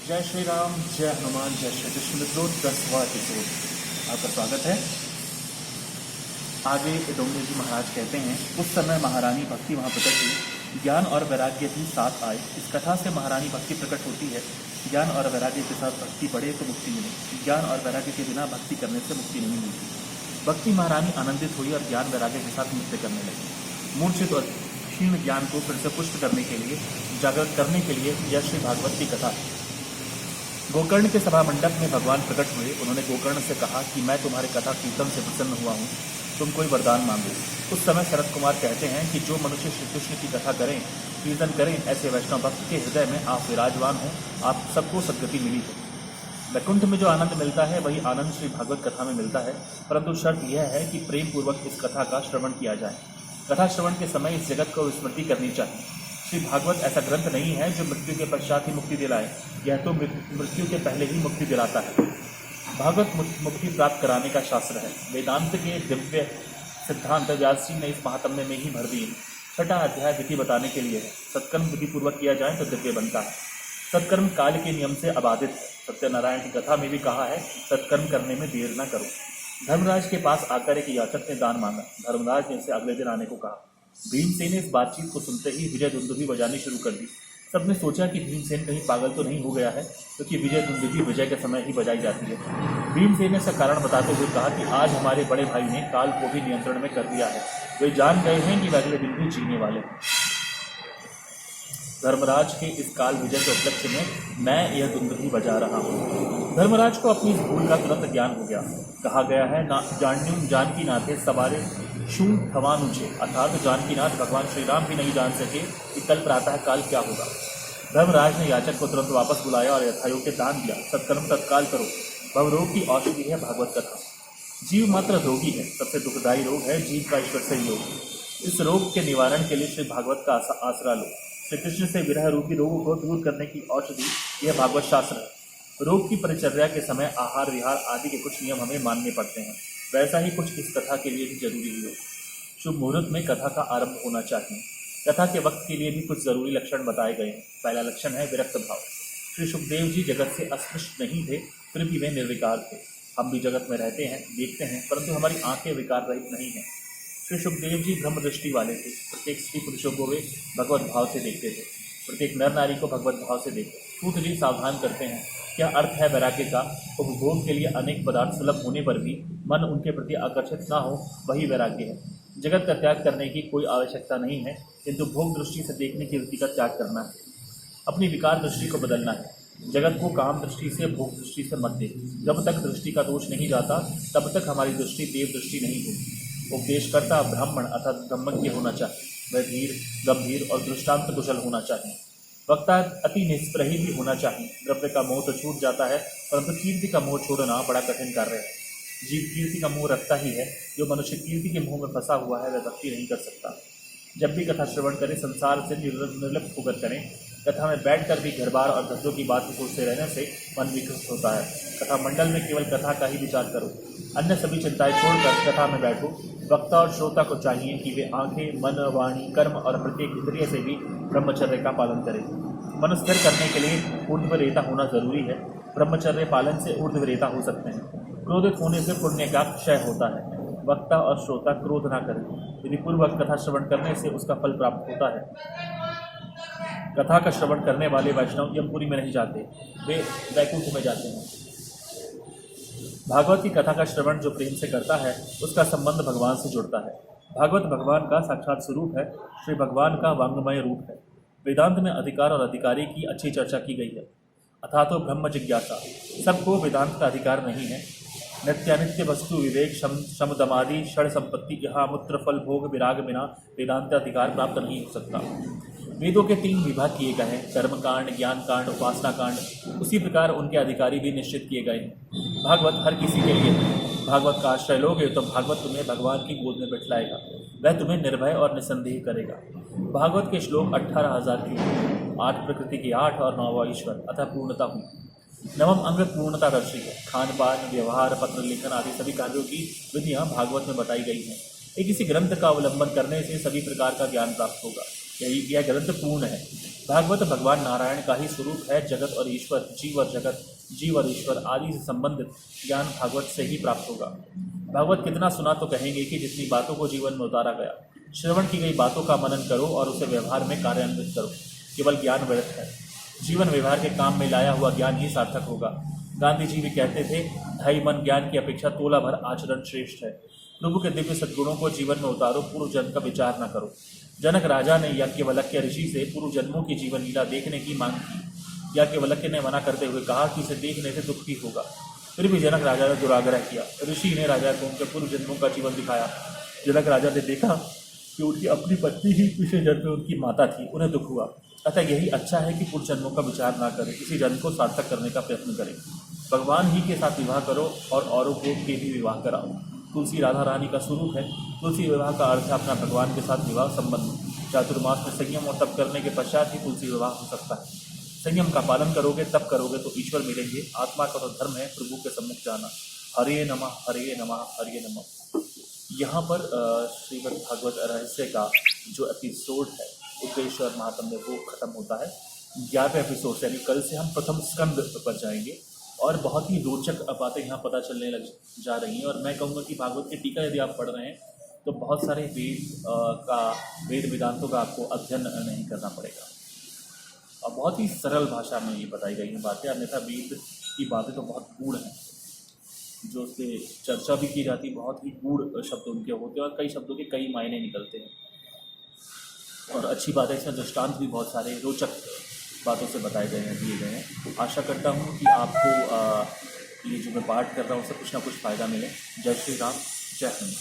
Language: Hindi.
जय श्री राम, जय हनुमान, जय श्री कृष्ण। मित्रों, 10वां एपिसोड आपका स्वागत है। आगे डोंगरे जी महाराज कहते हैं, उस समय महारानी भक्ति वहाँ प्रकट हुई, ज्ञान और वैराग्य भी साथ आए। इस कथा से महारानी भक्ति प्रकट होती है। ज्ञान और वैराग्य के साथ भक्ति बढ़े तो मुक्ति मिले। ज्ञान और वैराग्य के बिना भक्ति करने से मुक्ति नहीं मिलती। भक्ति महारानी आनंदित हुई और ज्ञान वैराग्य के साथ नृत्य करने लगी। मूर्छित और क्षीण ज्ञान को फिर से पुष्ट करने के लिए, जागृत करने के लिए यह श्री भागवत की कथा है। गोकर्ण के सभा मंडप में भगवान प्रकट हुए। उन्होंने गोकर्ण से कहा कि मैं तुम्हारे कथा कीर्तन से प्रसन्न हुआ हूँ, तुम कोई वरदान मांगो। उस समय शरद कुमार कहते हैं कि जो मनुष्य श्री कृष्ण की कथा करें, कीर्तन करें, ऐसे वैष्णव भक्त के हृदय में आप विराजमान हो, आप सबको सद्गति मिली हो। वैकुंठ में जो आनंद मिलता है वही आनंद श्री भागवत कथा में मिलता है, परंतु शर्त यह है कि प्रेम पूर्वक इस कथा का श्रवण किया जाए। कथा श्रवण के समय इस जगत को स्मृति करनी चाहिए। श्री भागवत ऐसा ग्रंथ नहीं है जो मृत्यु के पश्चात ही मुक्ति दिलाए, यह तो मृत्यु के पहले ही मुक्ति दिलाता है। भागवत मुक्ति प्राप्त कराने का शास्त्र है। वेदांत के दिव्य सिद्धांत व्यास जी ने इस महात्म्य में ही भर दिए। छठा अध्याय विधि बताने के लिए है। सत्कर्म विधि पूर्वक किया जाए तो दिव्य बनता है। सत्कर्म काल के नियम से अबाधित है। सत्यनारायण की कथा में भी कहा है, सत्कर्म करने में देर न करो। धर्मराज के पास आकर एक याचक ने दान मांगा। धर्मराज ने उसे अगले दिन आने को कहा। भीमसेन ने इस बातचीत को सुनते ही विजय दुंदुभी बजानी शुरू कर दी। सबने सोचा कि भीमसेन कहीं पागल तो नहीं हो गया है, क्योंकि विजय दुंदुभी विजय के समय ही बजाई जाती है। भीमसेन ने इसका कारण बताते हुए कहा कि आज हमारे बड़े भाई ने काल को भी नियंत्रण में कर दिया है। वे जान गए हैं कि वे अगले दिन भी जीने वाले हैं। धर्मराज के इस काल विजय के उपलक्ष्य में मैं यह दुंदुभी बजा रहा हूँ। धर्मराज को अपनी इस भूल का तुरंत ज्ञान हो गया। कहा गया है, जानकी नाथे सवारे शून थवान ऊंचे, अर्थात जानकीनाथ भगवान श्री राम भी नहीं जान सके कि कल प्रातः काल क्या होगा। धर्मराज ने याचक को तुरंत वापस बुलाया और यथायोग्य दान दिया। सत्कर्म तत्काल करो। भवरोग की औषधि है भागवत कथा। जीव मात्र रोगी है, सबसे दुखदायी रोग है जीव का ईश्वर से योग। इस रोग के निवारण के लिए श्री भागवत का आसरा लो। श्री कृष्ण से विरह रूपी रोगों को दूर करने की औषधि यह भागवत शास्त्र है। रोग की परिचर्या के समय आहार विहार आदि के कुछ नियम हमें मानने पड़ते हैं, वैसा ही कुछ इस कथा के लिए भी जरूरी है। शुभ मुहूर्त में कथा का आरंभ होना चाहिए। कथा के वक्त के लिए भी कुछ जरूरी लक्षण बताए गए हैं। पहला लक्षण है विरक्त भाव। श्री सुखदेव जी जगत से अस्पृश्य नहीं थे, फिर भी वे निर्विकार थे। हम भी जगत में रहते हैं, देखते हैं, परंतु हमारी आंखें विकार रहित नहीं हैं। श्री सुखदेव जी ब्रह्म दृष्टि वाले थे। प्रत्येक स्त्री पुरुषों को वे भगवत भाव से देखते थे। प्रत्येक नर नारी को भगवत भाव से देखते। सूत जी सावधान करते हैं, क्या अर्थ है वैराग्य का। उपभोग के लिए अनेक पदार्थ सुलभ होने पर भी मन उनके प्रति आकर्षित ना हो, वही वैराग्य है। जगत का त्याग करने की कोई आवश्यकता नहीं है, किंतु भोग दृष्टि से देखने की वृत्ति का त्याग करना है। अपनी विकार दृष्टि को बदलना है। जगत को काम दृष्टि से, भोग दृष्टि से मत दे। जब तक दृष्टि का दोष नहीं जाता, तब तक हमारी दृष्टि देव दृष्टि नहीं होगी। उपदेशकर्ता ब्राह्मण अर्थात ब्रह्मज्ञ होना चाहिए। वह धीर, गंभीर और दृष्टांत कुशल होना चाहिए। वक्ता अति निष्प्रही भी होना चाहिए। द्रव्य का मोह तो छूट जाता है, परंतु कीर्ति का मोह छोड़ना बड़ा कठिन कार्य है। जीव कीर्ति का मोह रखता ही है। जो मनुष्य कीर्ति के मोह में फंसा हुआ है, वह भक्ति नहीं कर सकता। जब भी कथा श्रवण करें, संसार से निर्लिप्त होकर करें। कथा में बैठकर भी घर बार और धंधों की बात सोचते रहने से मन विकृत होता है। कथा मंडल में केवल कथा का ही विचार करो, अन्य सभी चिंताएं छोड़कर कथा में बैठो। वक्ता और श्रोता को चाहिए कि वे आंखें, मन, वाणी, कर्म और प्रत्येक इंद्रिय से भी ब्रह्मचर्य का पालन करें। मन स्थिर करने के लिए ऊर्ध्वरेता होना जरूरी है। ब्रह्मचर्य पालन से ऊर्ध्वरेता हो सकते हैं। क्रोधित होने से पुण्य का क्षय होता है। वक्ता और श्रोता क्रोध ना करें। यदि पूर्वक कथा श्रवण करने से उसका फल प्राप्त होता है। कथा का श्रवण करने वाले वैष्णव यमपुरी में नहीं जाते, वे वैकुंठ में जाते हैं। भागवत की कथा का श्रवण जो प्रेम से करता है, उसका संबंध भगवान से जुड़ता है। भागवत भगवान का साक्षात स्वरूप है। श्री भगवान का वांग्मय रूप है। वेदांत में अधिकार और अधिकारी की अच्छी चर्चा की गई है। अथा तो ब्रह्म जिज्ञासा। सबको वेदांत का अधिकार नहीं है। नित्यानित्य वस्तु विवेक शमदमादि षड संपत्ति यहाँ मूत्र फल भोग विराग बिना वेदांत अधिकार प्राप्त नहीं हो सकता। वेदों के 3 विभाग किए गए हैं, कर्म कांड, ज्ञान कांड, उपासना कांड। उसी प्रकार उनके अधिकारी भी निश्चित किए गए हैं। भागवत हर किसी के लिए है। भागवत का आश्रय लोगे तो भागवत तुम्हें भगवान की गोद में बिठलाएगा। वह तुम्हें निर्भय और निसंदेह करेगा। भागवत के श्लोक 18,000 की 8 प्रकृति की 8 और 9वां ईश्वर अतः पूर्णता हुई। नवम अंग पूर्णता दर्शी है। खान पान, व्यवहार, पत्र लेखन आदि सभी कार्यों की विधियां भागवत में बताई गई हैं। एक किसी ग्रंथ का अवलंबन करने से सभी प्रकार का ज्ञान प्राप्त होगा। यह ग्रंथ पूर्ण है। भागवत भगवान नारायण का ही स्वरूप है। जगत और ईश्वर, जीव और जगत, जीव और ईश्वर आदि से संबंधित ज्ञान भागवत से ही प्राप्त होगा। भागवत कितना सुना तो कहेंगे कि जितनी बातों को जीवन में उतारा गया। श्रवण की गई बातों का मनन करो और उसे व्यवहार में कार्यान्वित करो। केवल ज्ञान व्यर्थ है। जीवन व्यवहार के काम में लाया हुआ ज्ञान ही सार्थक होगा। गांधी जी भी कहते थे, ढाई मन ज्ञान की अपेक्षा तोला भर आचरण श्रेष्ठ है। प्रभु के दिव्य सद्गुणों को जीवन में उतारो, पूर्व जन्म का विचार न करो। जनक राजा ने याज्ञवल्क्य ऋषि से पूर्व जन्मों की जीवन लीला देखने की मांग की। याज्ञवल्क्य ने मना करते हुए कहा कि इसे देखने से दुख ही होगा। फिर भी जनक राजा ने दुराग्रह किया। ऋषि ने राजा को उनके पूर्व जन्मों का जीवन दिखाया। जनक राजा ने देखा कि उनकी अपनी पत्नी ही पिछले जन्म में उनकी माता थी। उन्हें दुख हुआ। अतः यही अच्छा है कि पूर्व जन्मों का विचार ना करें, इसी जन्म को सार्थक करने का प्रयत्न करें। भगवान ही के साथ विवाह करो और औरों को के भी विवाह कराओ। तुलसी राधा रानी का स्वरूप है। तुलसी विवाह का अर्थ है अपना भगवान के साथ विवाह संबंध। चातुर्मास में संयम और तप करने के पश्चात ही तुलसी विवाह हो सकता है। संयम का पालन करोगे, तप करोगे तो ईश्वर मिलेंगे। आत्मा का तो धर्म है प्रभु के सम्मुख जाना। हरे नमः, हरे नमः, हरे नमः। यहाँ पर श्रीमद् भागवत रहस्य का जो एपिसोड है उद्देश्य और महात्म्य वो खत्म होता है। 11वें एपिसोड से यानी कल से हम प्रथम स्कंद पर जाएंगे और बहुत ही रोचक बातें यहाँ पता चलने लग जा रही हैं। और मैं कहूँगा कि भागवत की टीका यदि आप पढ़ रहे हैं तो बहुत सारे वेद वेदांतों का आपको अध्ययन नहीं करना पड़ेगा और बहुत ही सरल भाषा में ये बताई गई हैं बातें। अन्यथा वेद की बातें तो बहुत गूढ़ हैं, जो उससे चर्चा भी की जाती है। बहुत ही गूढ़ शब्द उनके होते हैं और कई शब्दों के कई मायने निकलते हैं। और अच्छी बात है, इसमें दृष्टांत भी बहुत सारे रोचक बातों से बताए गए हैं, दिए गए हैं। आशा करता हूँ कि आपको ये जो मैं पाठ कर रहा हूँ उससे कुछ ना कुछ फ़ायदा मिले। जय श्री राम, जय हिंद।